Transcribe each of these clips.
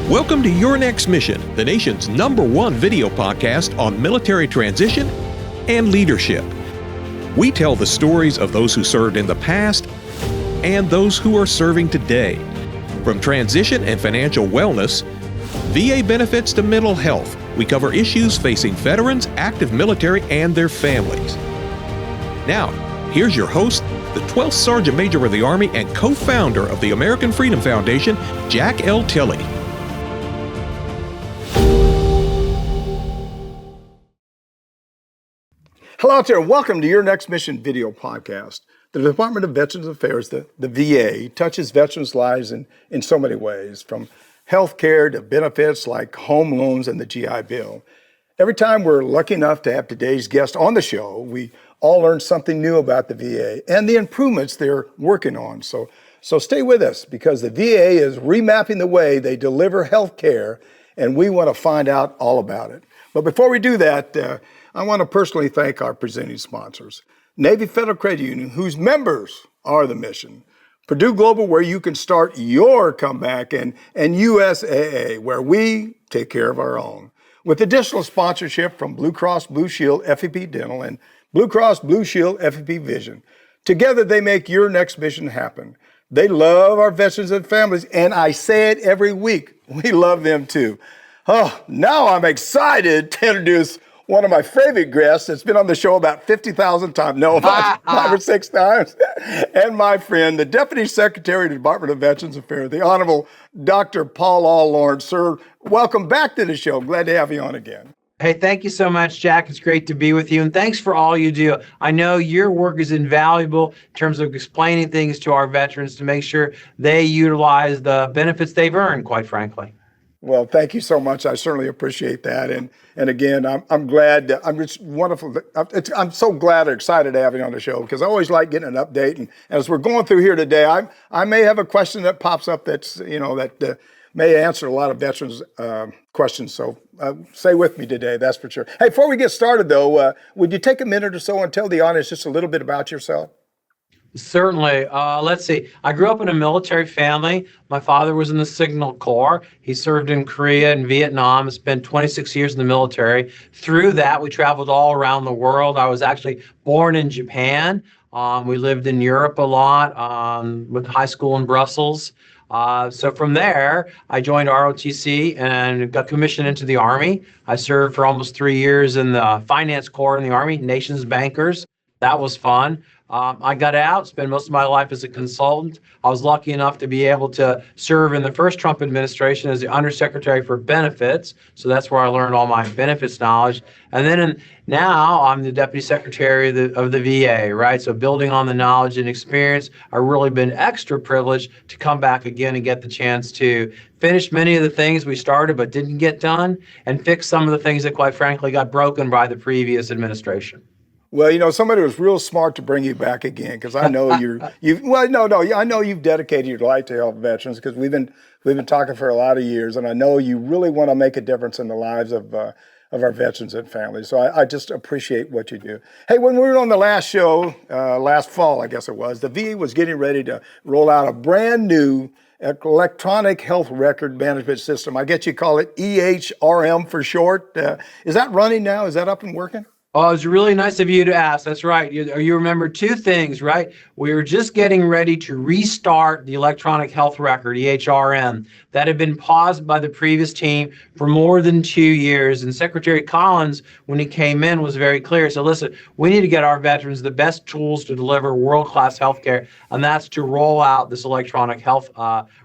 Welcome to Your Next Mission, the nation's #1 video podcast on military transition and leadership. We tell the stories of those who served in the past and those who are serving today. From transition and financial wellness, VA benefits to mental health, we cover issues facing veterans, active military, and their families. Now, here's your host, the 12th Sergeant Major of the Army and co-founder of the American Freedom Foundation, Jack L. Tilley. Hello out there, and welcome to Your Next Mission video podcast. The Department of Veterans Affairs, the VA, touches veterans' lives in so many ways, from health care to benefits like home loans and the GI Bill. Every time we're lucky enough to have today's guest on the show, we all learn something new about the VA and the improvements they're working on. So stay with us, because the VA is remapping the way they deliver health care, and we want to find out all about it. But before we do that, I want to personally thank our presenting sponsors. Navy Federal Credit Union, whose members are the mission. Purdue Global, where you can start your comeback, and USAA, where we take care of our own. With additional sponsorship from Blue Cross Blue Shield FEP Dental and Blue Cross Blue Shield FEP Vision. Together, they make your next mission happen. They love our veterans and families, and I say it every week, we love them too. Oh, now I'm excited to introduce one of my favorite guests that's been on the show about 50,000 times, no, about 5 or 6 times, and my friend, the Deputy Secretary of the Department of Veterans Affairs, the Honorable Dr. Paul L. Lawrence. Sir, welcome back to the show. Glad to have you on again. Hey, thank you so much, Jack. It's great to be with you, and thanks for all you do. I know your work is invaluable in terms of explaining things to our veterans to make sure they utilize the benefits they've earned, quite frankly. Well, thank you so much. I certainly appreciate that. And again, I'm glad. I'm just wonderful. I'm so glad and excited to have you on the show, because I always like getting an update. And as we're going through here today, I may have a question that pops up that's, that may answer a lot of veterans' questions. So stay with me today, that's for sure. Hey, before we get started, though, would you take a minute or so and tell the audience just a little bit about yourself? Certainly. Let's see. I grew up in a military family. My father was in the Signal Corps. He served in Korea and Vietnam, spent 26 years in the military. Through that, we traveled all around the world. I was actually born in Japan. We lived in Europe a lot, with high school in Brussels. So from there, I joined ROTC and got commissioned into the Army. I served for almost 3 years in the Finance Corps in the Army, Nation's Bankers. That was fun. I got out, spent most of my life as a consultant. I was lucky enough to be able to serve in the first Trump administration as the Undersecretary for Benefits. So that's where I learned all my benefits knowledge. And then now I'm the Deputy Secretary of the VA, right? So building on the knowledge and experience, I've really been extra privileged to come back again and get the chance to finish many of the things we started but didn't get done, and fix some of the things that, quite frankly, got broken by the previous administration. Well, somebody was real smart to bring you back again, because I know I know you've dedicated your life to help veterans, because we've been talking for a lot of years, and I know you really want to make a difference in the lives of our veterans and families. So I just appreciate what you do. Hey, when we were on the last show, last fall, I guess it was, the VA was getting ready to roll out a brand new electronic health record management system. I guess you call it EHRM for short. Is that running now? Is that up and working? Oh, it's really nice of you to ask. That's right. You remember two things, right? We were just getting ready to restart the electronic health record, EHRM, that had been paused by the previous team for more than 2 years. And Secretary Collins, when he came in, was very clear. So listen, we need to get our veterans the best tools to deliver world-class healthcare, and that's to roll out this electronic health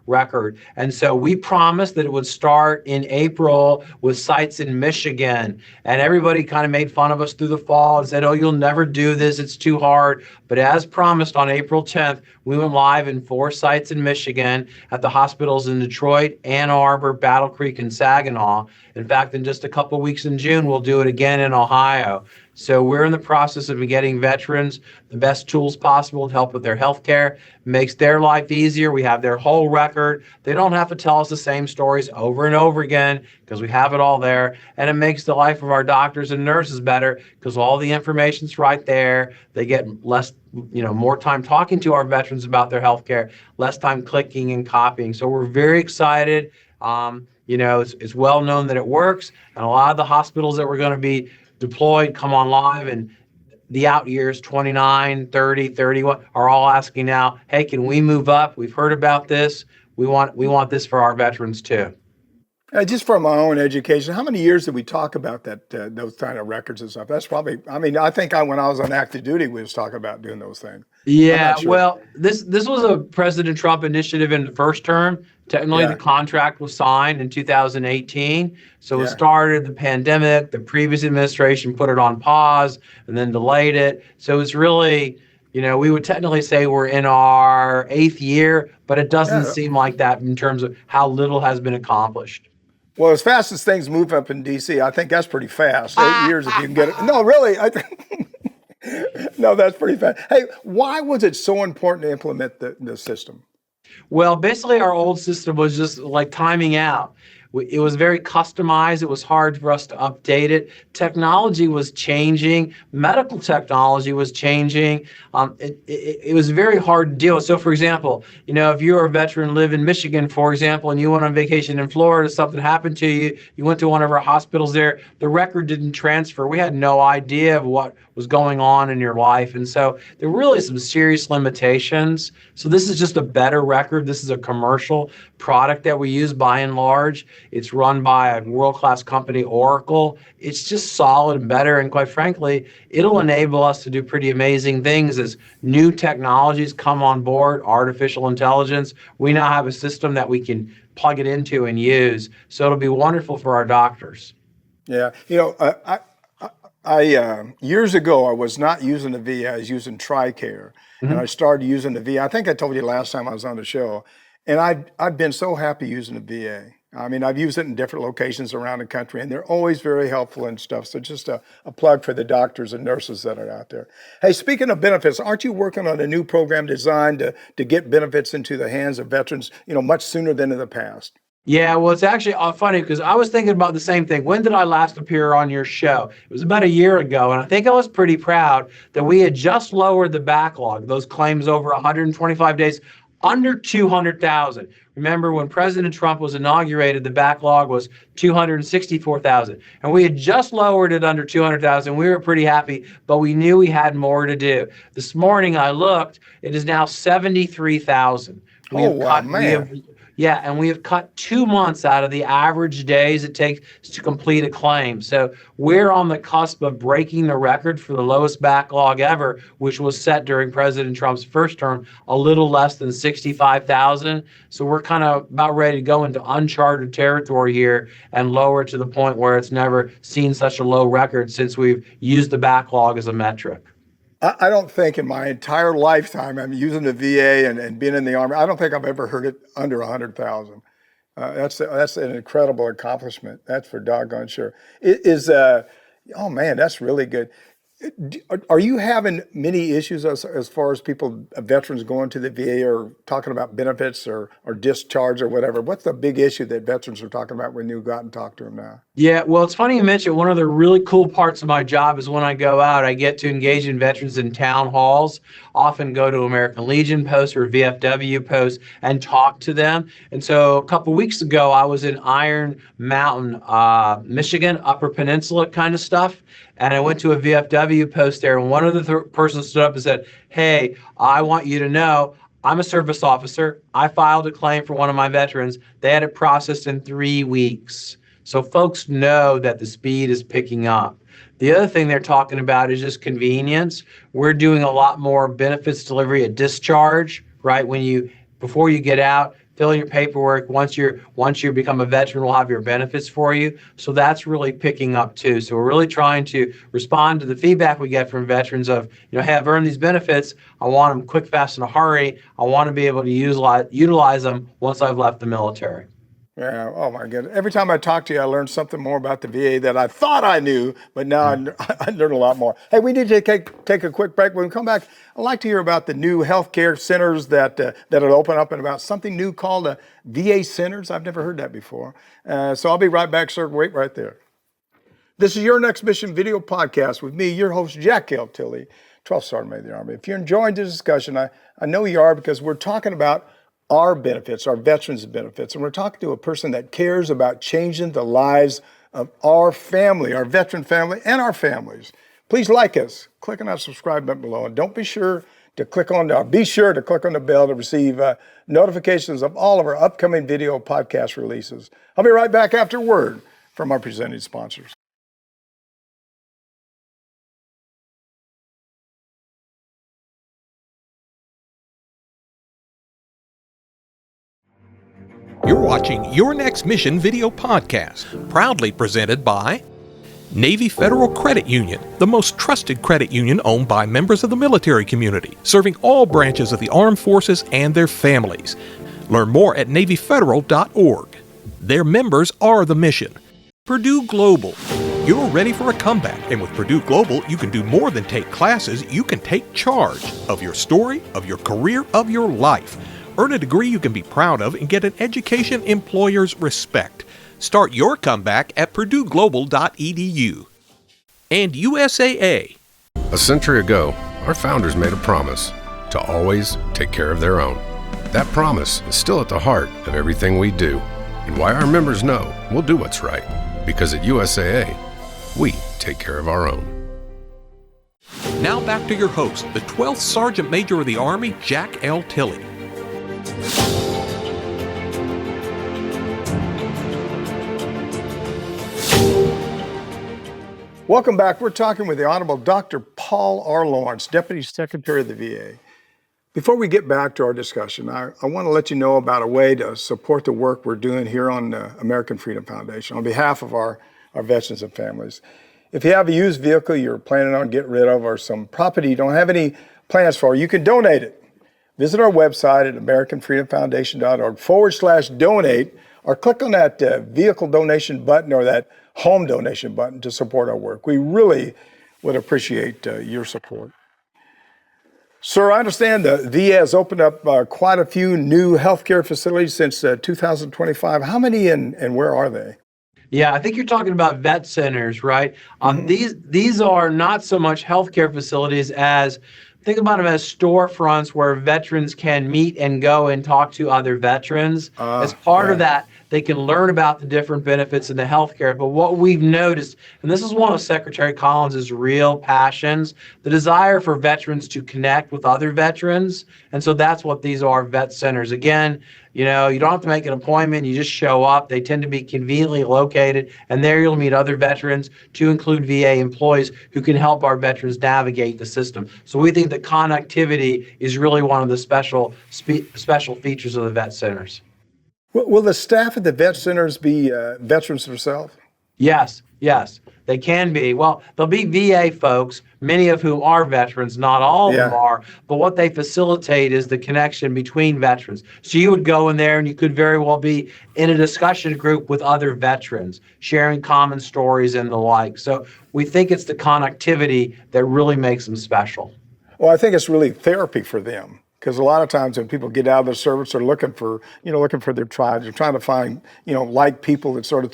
record. And so we promised that it would start in April with sites in Michigan. And everybody kind of made fun of us through the fall and said, oh, you'll never do this, it's too hard. But as promised, on April 10th, we went live in 4 sites in Michigan at the hospitals in Detroit, Ann Arbor, Battle Creek, and Saginaw. In fact, in just a couple of weeks in June, we'll do it again in Ohio. So we're in the process of getting veterans the best tools possible to help with their health care. Makes their life easier. We have their whole record. They don't have to tell us the same stories over and over again, because we have it all there. And it makes the life of our doctors and nurses better, because all the information's right there. They get more time talking to our veterans about their health care, less time clicking and copying. So we're very excited. It's well known that it works, and a lot of the hospitals that were going to be deployed come on live, and the out years 29, 30, 31 are all asking now, hey, can we move up? We've heard about this. We want this for our veterans too. Just from my own education, how many years did we talk about that those kind of records and stuff? That's probably, I think when I was on active duty, we was talking about doing those things. Yeah, sure. Well, this was a President Trump initiative in the first term. Technically, the contract was signed in 2018. So it started the pandemic. The previous administration put it on pause and then delayed it. So it's really, we would technically say we're in our 8th year, but it doesn't seem like that in terms of how little has been accomplished. Well, as fast as things move up in D.C., I think that's pretty fast. 8 years if you can get it. No, really. No, that's pretty fast. Hey, why was it so important to implement the system? Well, basically, our old system was just like timing out. It was very customized. It was hard for us to update it. Technology was changing. Medical technology was changing. It was very hard to deal with. So, for example, if you're a veteran, live in Michigan, for example, and you went on vacation in Florida, something happened to you, you went to one of our hospitals there, the record didn't transfer. We had no idea of what was going on in your life. And so there were really some serious limitations. So this is just a better record. This is a commercial product that we use by and large. It's run by a world-class company, Oracle. It's just solid and better. And quite frankly, it'll enable us to do pretty amazing things as new technologies come on board, artificial intelligence. We now have a system that we can plug it into and use. So it'll be wonderful for our doctors. Yeah. I years ago, I was not using the VA. I was using TRICARE, and I started using the VA. I think I told you last time I was on the show, and I've been so happy using the VA. I've used it in different locations around the country, and they're always very helpful and stuff. So just a plug for the doctors and nurses that are out there. Hey, speaking of benefits, aren't you working on a new program designed to get benefits into the hands of veterans, much sooner than in the past? Yeah, well, it's actually funny because I was thinking about the same thing. When did I last appear on your show? It was about a year ago, and I think I was pretty proud that we had just lowered the backlog, those claims over 125 days, under 200,000. Remember, when President Trump was inaugurated, the backlog was 264,000, and we had just lowered it under 200,000. We were pretty happy, but we knew we had more to do. This morning I looked; it is now 73,000. And we have cut 2 months out of the average days it takes to complete a claim. So we're on the cusp of breaking the record for the lowest backlog ever, which was set during President Trump's first term, a little less than 65,000. So we're kind of about ready to go into uncharted territory here and lower it to the point where it's never seen such a low record since we've used the backlog as a metric. I don't think in my entire lifetime, I'm using the VA and being in the Army, I don't think I've ever heard it under 100,000. That's an incredible accomplishment. That's for doggone sure. Oh man, that's really good. Are you having many issues as far as veterans going to the VA or talking about benefits or discharge or whatever? What's the big issue that veterans are talking about when you go out and talk to them now? Yeah, well, it's funny you mentioned one of the really cool parts of my job is when I go out, I get to engage in veterans in town halls, often go to American Legion posts or VFW posts and talk to them. And so a couple weeks ago, I was in Iron Mountain, Michigan, Upper Peninsula kind of stuff. And I went to a VFW post there, and one of the persons stood up and said, hey, I want you to know I'm a service officer. I filed a claim for one of my veterans. They had it processed in 3 weeks. So folks know that the speed is picking up. The other thing they're talking about is just convenience. We're doing a lot more benefits delivery at discharge, right? Before you get out, fill in your paperwork. Once you become a veteran, we'll have your benefits for you. So that's really picking up too. So we're really trying to respond to the feedback we get from veterans of, hey, I've earned these benefits. I want them quick, fast, in a hurry. I want to be able to utilize them once I've left the military. Yeah. Oh my goodness. Every time I talk to you, I learn something more about the VA that I thought I knew, but now I learn a lot more. Hey, we need to take a quick break. When we come back, I'd like to hear about the new healthcare centers that'll open up, and about something new called VA centers. I've never heard that before. So I'll be right back, sir. Wait right there. This is Your Next Mission video podcast with me, your host, Jack L. Tilley, 12th Sergeant Major of the Army. If you're enjoying this discussion, I know you are, because we're talking about our benefits, our veterans' benefits. And we're talking to a person that cares about changing the lives of our family, our veteran family, and our families. Please like us. Click on that subscribe button below. And be sure to click on the bell to receive notifications of all of our upcoming video podcast releases. I'll be right back after a word from our presenting sponsors. You're watching Your Next Mission video podcast, proudly presented by Navy Federal Credit Union, the most trusted credit union owned by members of the military community, serving all branches of the armed forces and their families. Learn more at NavyFederal.org. Their members are the mission. Purdue Global. You're ready for a comeback, and with Purdue Global, you can do more than take classes. You can take charge of your story, of your career, of your life. Earn a degree you can be proud of and get an education employers respect. Start your comeback at PurdueGlobal.edu. And USAA. A century ago, our founders made a promise to always take care of their own. That promise is still at the heart of everything we do, and why our members know we'll do what's right. Because at USAA, we take care of our own. Now back to your host, the 12th Sergeant Major of the Army, Jack L. Tilley. Welcome back. We're talking with the Honorable Dr. Paul R. Lawrence, Deputy Secretary of the VA. Before we get back to our discussion, I want to let you know about a way to support the work we're doing here on the American Freedom Foundation on behalf of our veterans and families. If you have a used vehicle you're planning on getting rid of or some property you don't have any plans for, you can donate it. Visit our website at AmericanFreedomFoundation.org/donate or click on that vehicle donation button or that home donation button to support our work. We really would appreciate your support. Sir, I understand the VA has opened up quite a few new healthcare facilities since 2025. How many and where are they? Yeah, I think you're talking about vet centers, right? These are not so much healthcare facilities as, think about them as storefronts where veterans can meet and go and talk to other veterans. As part of that, they can learn about the different benefits in the healthcare. But what we've noticed, and this is one of Secretary Collins' real passions, the desire for veterans to connect with other veterans. And so that's what these are, vet centers. Again, you don't have to make an appointment. You just show up. They tend to be conveniently located, and there you'll meet other veterans, to include VA employees who can help our veterans navigate the system. So we think that connectivity is really one of the special features of the vet centers. Will the staff at the vet centers be veterans themselves? Yes, they can be. Well, there'll be VA folks, many of whom are veterans, not all of them are, but what they facilitate is the connection between veterans. So you would go in there and you could very well be in a discussion group with other veterans, sharing common stories and the like. So we think it's the connectivity that really makes them special. Well, I think it's really therapy for them. Because a lot of times when people get out of the service, they're looking for their tribes. They're trying to find, like people that sort of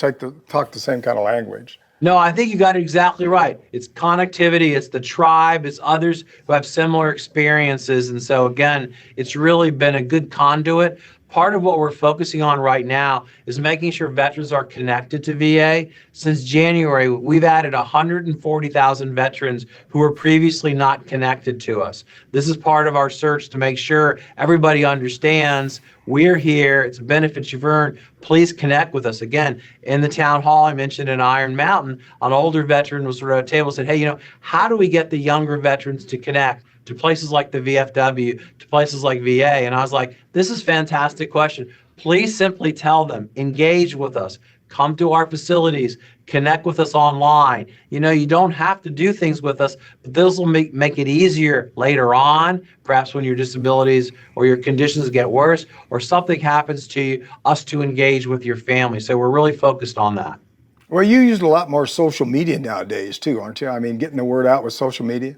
talk the same kind of language. No, I think you got it exactly right. It's connectivity, it's the tribe, it's others who have similar experiences. And so again, it's really been a good conduit. Part of what we're focusing on right now is making sure veterans are connected to VA. Since January, we've added 140,000 veterans who were previously not connected to us. This is part of our search to make sure everybody understands we're here. It's a benefit you've earned. Please connect with us. Again, in the town hall, I mentioned in Iron Mountain, an older veteran was at a table and said, hey, how do we get the younger veterans to connect to places like the VFW, to places like VA? And I was like, this is a fantastic question. Please simply tell them, engage with us, come to our facilities, connect with us online. You don't have to do things with us, but this will make it easier later on, perhaps when your disabilities or your conditions get worse or something happens to you, us to engage with your family. So we're really focused on that. Well, you use a lot more social media nowadays too, aren't you? I mean, getting the word out with social media.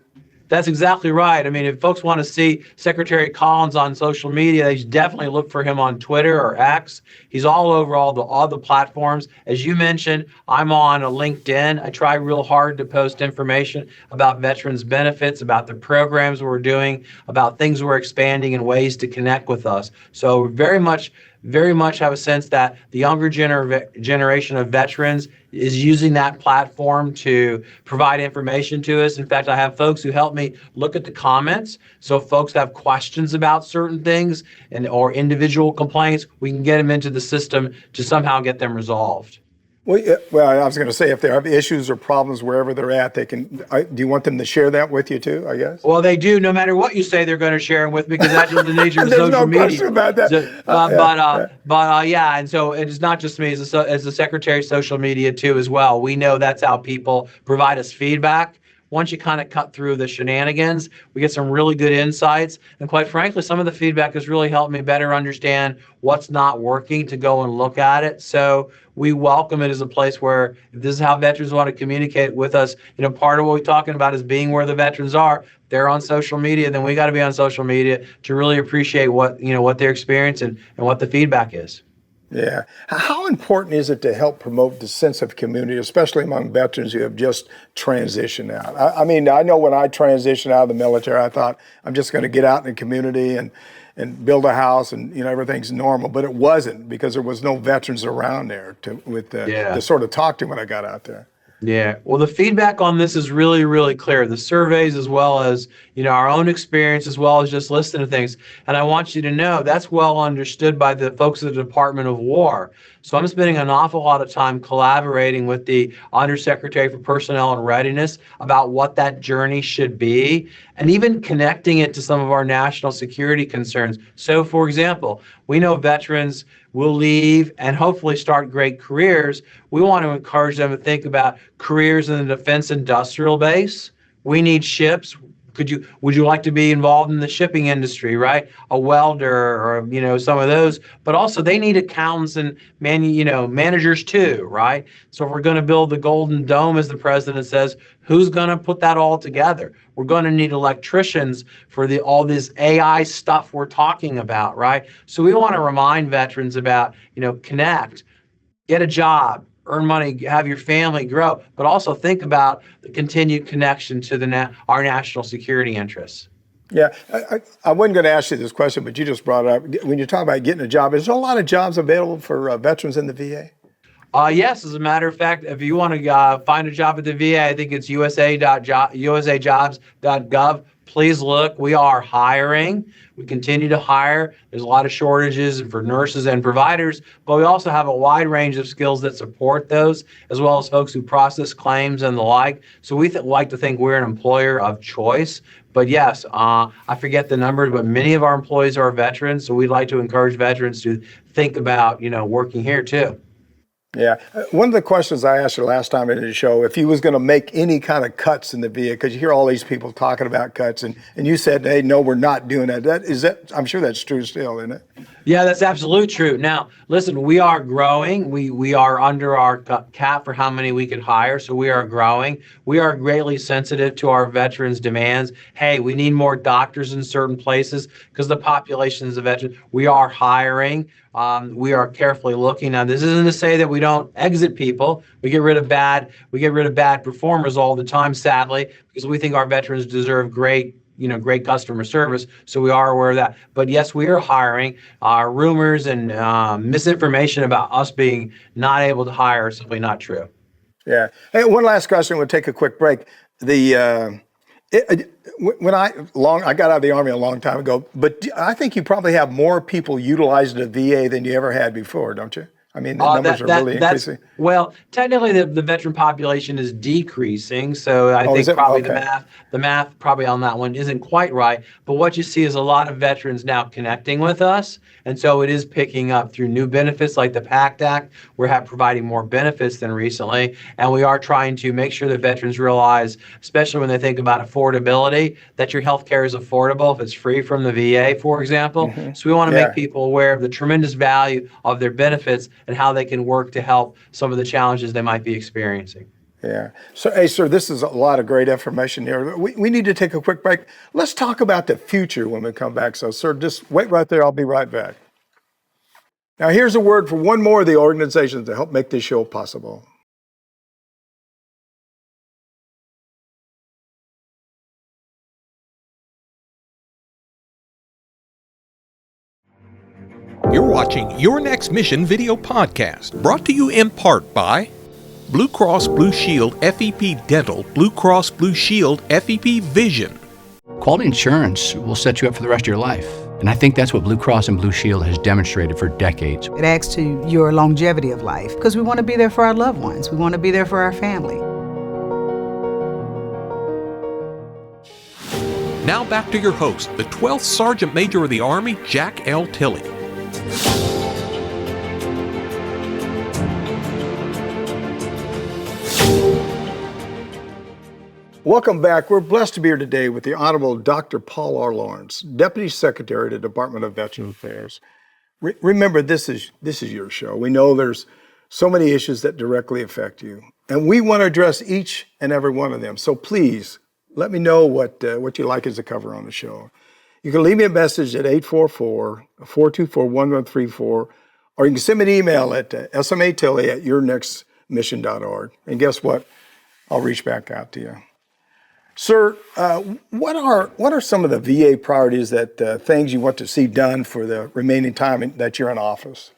That's exactly right. I mean, if folks want to see Secretary Collins on social media, they should definitely look for him on Twitter or X. He's all over all the platforms. As you mentioned, I'm on LinkedIn. I try real hard to post information about veterans benefits, about the programs we're doing, about things we're expanding and ways to connect with us. So very much have a sense that the younger generation of veterans is using that platform to provide information to us. In fact, I have folks who help me look at the comments. So if folks have questions about certain things or individual complaints, we can get them into the system to somehow get them resolved. Well, I was going to say, if they have issues or problems wherever they're at, they can. Do you want them to share that with you too? I guess. Well, they do. No matter what you say, they're going to share them with me because that's just the nature of social media. There's no question about that. So, yeah, and so it's not just me as the Secretary of Social Media too as well. We know that's how people provide us feedback. Once you kind of cut through the shenanigans, we get some really good insights. And quite frankly, some of the feedback has really helped me better understand what's not working to go and look at it. So we welcome it as a place where if this is how veterans want to communicate with us, part of what we're talking about is being where the veterans are. They're on social media, then we got to be on social media to really appreciate what they're experiencing and what the feedback is. Yeah. How important is it to help promote the sense of community, especially among veterans who have just transitioned out? I mean, I know when I transitioned out of the military, I thought I'm just going to get out in the community and build a house and, everything's normal. But it wasn't, because there was no veterans around there to sort of talk to when I got out there. Yeah. Well, the feedback on this is really, really clear. The surveys, as well as, our own experience, as well as just listening to things. And I want you to know that's well understood by the folks at the Department of War. So I'm spending an awful lot of time collaborating with the Undersecretary for Personnel and Readiness about what that journey should be, and even connecting it to some of our national security concerns. So, for example, we know veterans will leave and hopefully start great careers. We want to encourage them to think about careers in the defense industrial base. We need ships. Would you like to be involved in the shipping industry, right? A welder or, some of those, but also they need accountants and managers too, right? So if we're going to build the Golden Dome, as the president says, who's going to put that all together? We're going to need electricians for all this AI stuff we're talking about, right? So we want to remind veterans about, connect, get a job, earn money, have your family grow, but also think about the continued connection to our national security interests. Yeah, I wasn't going to ask you this question, but you just brought it up. When you talk about getting a job, is there a lot of jobs available for veterans in the VA? Yes, as a matter of fact, if you want to find a job at the VA, I think it's USAJobs.gov. Please look. We are hiring. We continue to hire. There's a lot of shortages for nurses and providers, but we also have a wide range of skills that support those, as well as folks who process claims and the like. So we like to think we're an employer of choice. But yes, I forget the numbers, but many of our employees are veterans, so we'd like to encourage veterans to think about, working here too. Yeah. One of the questions I asked you last time in the show, if he was going to make any kind of cuts in the VA, because you hear all these people talking about cuts, and you said, hey, no, we're not doing that. I'm sure that's true still, isn't it? Yeah, that's absolutely true. Now, listen, we are growing. We are under our cap for how many we could hire, so we are growing. We are greatly sensitive to our veterans' demands. Hey, we need more doctors in certain places because the population is a veteran. We are hiring. We are carefully looking. Now, this isn't to say that we don't exit people. We get rid of bad performers all the time, sadly, because we think our veterans deserve great customer service. So we are aware of that. But yes, we are hiring. Rumors and misinformation about us being not able to hire are simply not true. Yeah. Hey, one last question. We'll take a quick break. When I got out of the Army a long time ago, but I think you probably have more people utilizing the VA than you ever had before, don't you? I mean, the numbers are really increasing. Well, technically, the veteran population is decreasing, so I think probably the math probably on that one isn't quite right. But what you see is a lot of veterans now connecting with us, and so it is picking up through new benefits like the PACT Act. We're providing more benefits than recently, and we are trying to make sure that veterans realize, especially when they think about affordability, that your health care is affordable if it's free from the VA, for example. Mm-hmm. So we want to make people aware of the tremendous value of their benefits and how they can work to help some of the challenges they might be experiencing. Yeah. So, hey, sir, this is a lot of great information here. We need to take a quick break. Let's talk about the future when we come back. So, sir, just wait right there. I'll be right back. Now, here's a word from one more of the organizations that help make this show possible. You're watching Your Next Mission video podcast, brought to you in part by Blue Cross Blue Shield FEP Dental, Blue Cross Blue Shield FEP Vision. Quality insurance will set you up for the rest of your life. And I think that's what Blue Cross and Blue Shield has demonstrated for decades. It adds to your longevity of life because we want to be there for our loved ones. We want to be there for our family. Now back to your host, the 12th Sergeant Major of the Army, Jack L. Tilley. Welcome back. We're blessed to be here today with the Honorable Dr. Paul R. Lawrence, Deputy Secretary of the Department of Veterans Affairs. Remember, this is your show. We know there's so many issues that directly affect you, and we want to address each and every one of them. So please let me know what you like as a cover on the show. You can leave me a message at 844-424-1134, or you can send me an email at smatilly@yournextmission.org. And guess what? I'll reach back out to you. Sir, what are some of the VA priorities that things you want to see done for the remaining time that you're in office?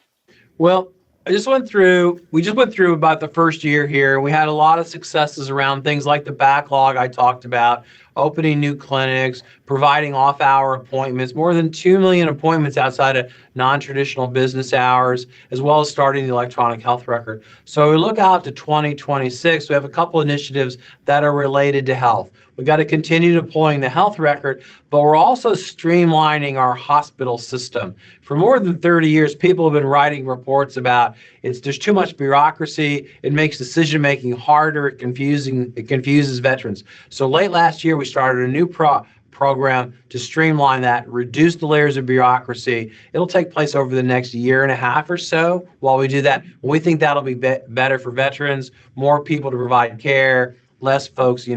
Well, we just went through about the first year here. We had a lot of successes around things like the backlog I talked about, opening new clinics, providing off-hour appointments, more than 2 million appointments outside of non-traditional business hours, as well as starting the electronic health record. So we look out to 2026, we have a couple initiatives that are related to health. We've got to continue deploying the health record, but we're also streamlining our hospital system. For more than 30 years, people have been writing reports about there's too much bureaucracy, it makes decision-making harder, it confuses veterans. So late last year, we started a new program to streamline that, reduce the layers of bureaucracy. It'll take place over the next year and a half or so while we do that. We think that'll be better for veterans, more people to provide care, less folks,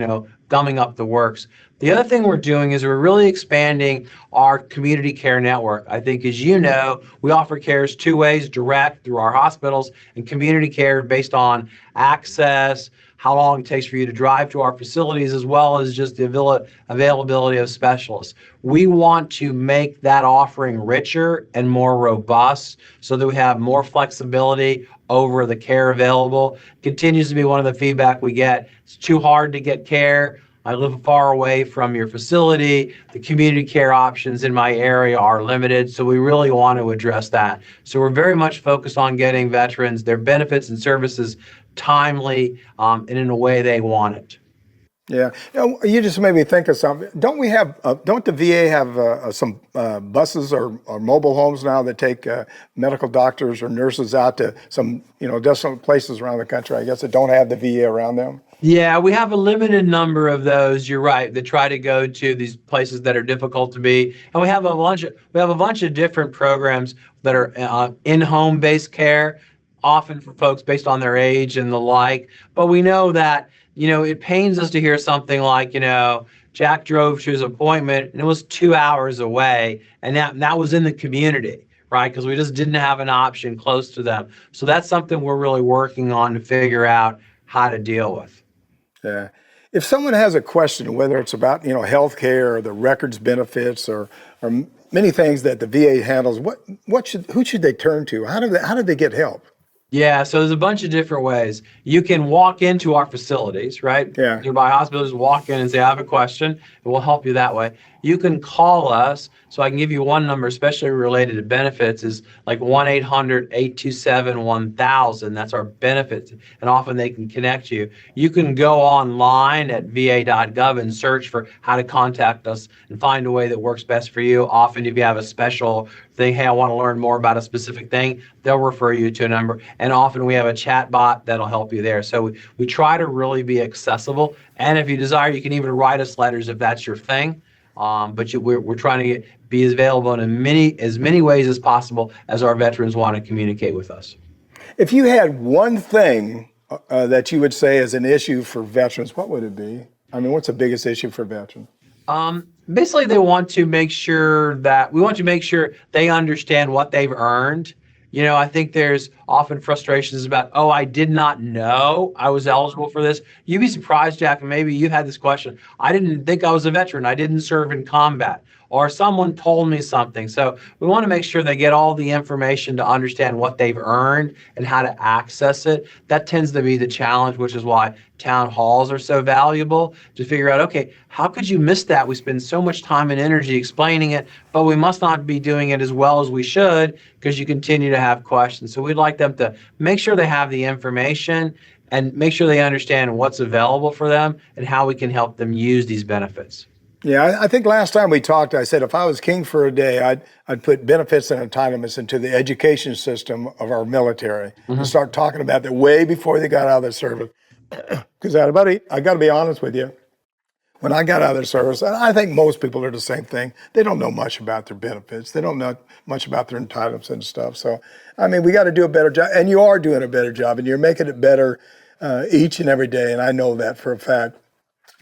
gumming up the works. The other thing we're doing is we're really expanding our community care network. I think, as you know, we offer cares two ways: direct through our hospitals, and community care based on access, how long it takes for you to drive to our facilities, as well as just the availability of specialists. We want to make that offering richer and more robust so that we have more flexibility over the care available. Continues to be one of the feedback we get. It's too hard to get care. I live far away from your facility. The community care options in my area are limited, so we really want to address that. So we're very much focused on getting veterans their benefits and services timely and in a way they want it. Yeah, you just made me think of something. Don't the VA have some buses or mobile homes now that take medical doctors or nurses out to some desolate places around the country, I guess, that don't have the VA around them? Yeah, we have a limited number of those. You're right. That try to go to these places that are difficult to be, and we have a bunch of different programs that are in-home based care, often for folks based on their age and the like. But we know that it pains us to hear something like Jack drove to his appointment and it was 2 hours away, and that was in the community, right? Because we just didn't have an option close to them. So that's something we're really working on to figure out how to deal with. Yeah. If someone has a question, whether it's about health care or the records benefits or many things that the VA handles, who should they turn to? How do they get help? Yeah, so there's a bunch of different ways. You can walk into our facilities, right? Yeah. Nearby hospitals, walk in and say, I have a question, and we'll help you that way. You can call us, so I can give you one number, especially related to benefits, is like 1-800-827-1000. That's our benefits, and often they can connect you. You can go online at va.gov and search for how to contact us and find a way that works best for you. Often if you have a special thing, hey, I want to learn more about a specific thing, they'll refer you to a number. And often we have a chatbot that'll help you there. So we try to really be accessible. And if you desire, you can even write us letters if that's your thing. But we're trying to be as available in as many ways as possible as our veterans want to communicate with us. If you had one thing that you would say is an issue for veterans, what would it be? I mean, what's the biggest issue for veterans? Basically, we want to make sure they understand what they've earned. I think there's often frustrations about, oh, I did not know I was eligible for this. You'd be surprised, Jack, and maybe you've had this question. I didn't think I was a veteran. I didn't serve in combat. Or someone told me something. So we want to make sure they get all the information to understand what they've earned and how to access it. That tends to be the challenge, which is why town halls are so valuable, to figure out, okay, how could you miss that? We spend so much time and energy explaining it, but we must not be doing it as well as we should because you continue to have questions. So we'd like them to make sure they have the information and make sure they understand what's available for them and how we can help them use these benefits. Yeah, I think last time we talked, I said if I was king for a day, I'd put benefits and entitlements into the education system of our military and start talking about that way before they got out of the service. Because I got to be honest with you, when I got out of the service, and I think most people are the same thing, they don't know much about their benefits. They don't know much about their entitlements and stuff. So, I mean, we got to do a better job, and you are doing a better job, and you're making it better each and every day, and I know that for a fact.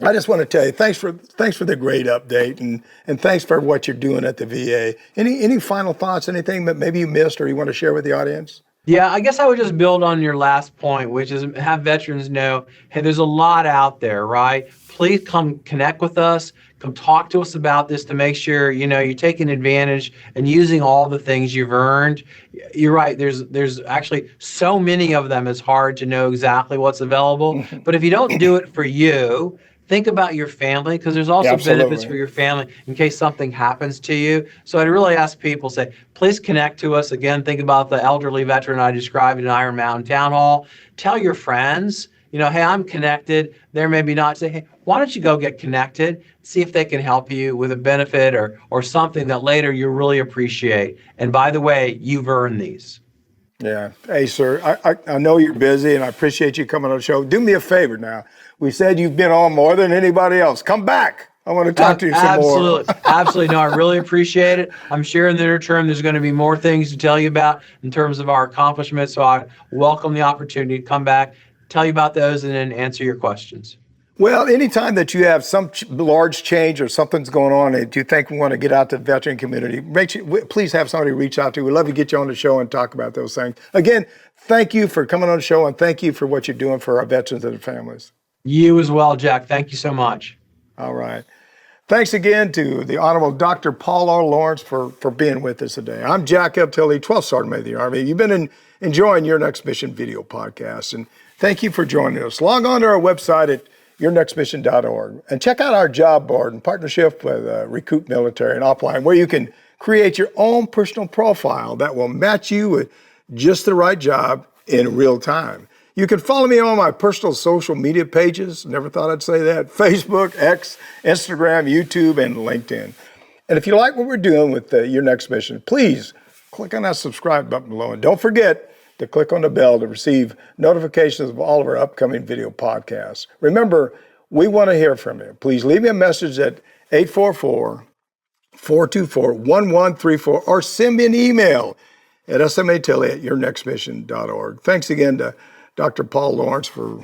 I just want to tell you, thanks for the great update, and thanks for what you're doing at the VA. Any final thoughts, anything that maybe you missed or you want to share with the audience? Yeah, I guess I would just build on your last point, which is have veterans know, hey, there's a lot out there, right? Please come connect with us, come talk to us about this to make sure, you're taking advantage and using all the things you've earned. You're right, there's actually so many of them, it's hard to know exactly what's available. But if you don't do it for you, think about your family, because there's also benefits for your family in case something happens to you. So I'd really ask people, please connect to us. Again, think about the elderly veteran I described in Iron Mountain Town Hall. Tell your friends, hey, I'm connected. They're maybe not. Say, hey, why don't you go get connected? See if they can help you with a benefit or something that later you really appreciate. And by the way, you've earned these. Yeah. Hey, sir, I know you're busy, and I appreciate you coming on the show. Do me a favor now. We said you've been on more than anybody else. Come back. I want to talk to you some more. Absolutely. No, I really appreciate it. I'm sure in the near term there's going to be more things to tell you about in terms of our accomplishments. So I welcome the opportunity to come back, tell you about those, and then answer your questions. Well, anytime that you have some large change or something's going on that you think we want to get out to the veteran community, please have somebody reach out to you. We'd love to get you on the show and talk about those things. Again, thank you for coming on the show, and thank you for what you're doing for our veterans and their families. You as well, Jack. Thank you so much. All right. Thanks again to the Honorable Dr. Paul R. Lawrence for being with us today. I'm Jack F. Tilley, 12th Sergeant of the Army. You've been enjoying Your Next Mission video podcast, and thank you for joining us. Log on to our website at yournextmission.org and check out our job board in partnership with Recruit Military and Offline, where you can create your own personal profile that will match you with just the right job in real time. You can follow me on my personal social media pages. Never thought I'd say that. Facebook, X, Instagram, YouTube, and LinkedIn. And if you like what we're doing with Your Next Mission, please click on that subscribe button below. And don't forget to click on the bell to receive notifications of all of our upcoming video podcasts. Remember, we want to hear from you. Please leave me a message at 844-424-1134 or send me an email at smatilley@yournextmission.org. Thanks again to Dr. Paul Lawrence for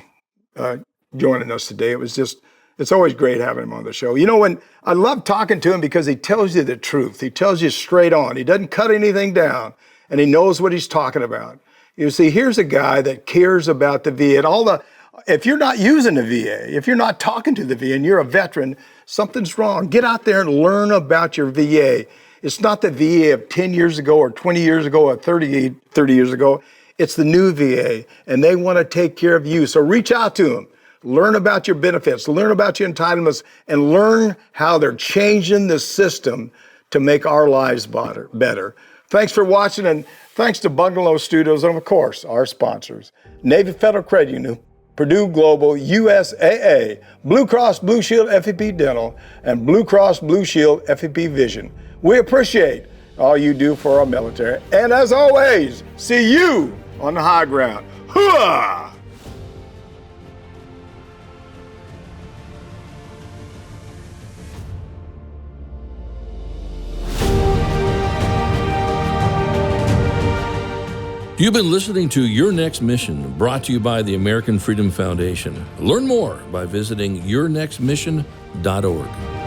joining us today. It's always great having him on the show. When I love talking to him because he tells you the truth. He tells you straight on. He doesn't cut anything down, and he knows what he's talking about. You see, here's a guy that cares about the VA. If you're not using the VA, if you're not talking to the VA and you're a veteran, something's wrong. Get out there and learn about your VA. It's not the VA of 10 years ago or 20 years ago or 30 years ago. It's the new VA, and they want to take care of you. So reach out to them. Learn about your benefits, learn about your entitlements, and learn how they're changing the system to make our lives better. Thanks for watching, and thanks to Bungalow Studios and, of course, our sponsors, Navy Federal Credit Union, Purdue Global, USAA, Blue Cross Blue Shield FEP Dental, and Blue Cross Blue Shield FEP Vision. We appreciate all you do for our military. And as always, see you on the high ground. Hooah! You've been listening to Your Next Mission, brought to you by the American Freedom Foundation. Learn more by visiting yournextmission.org.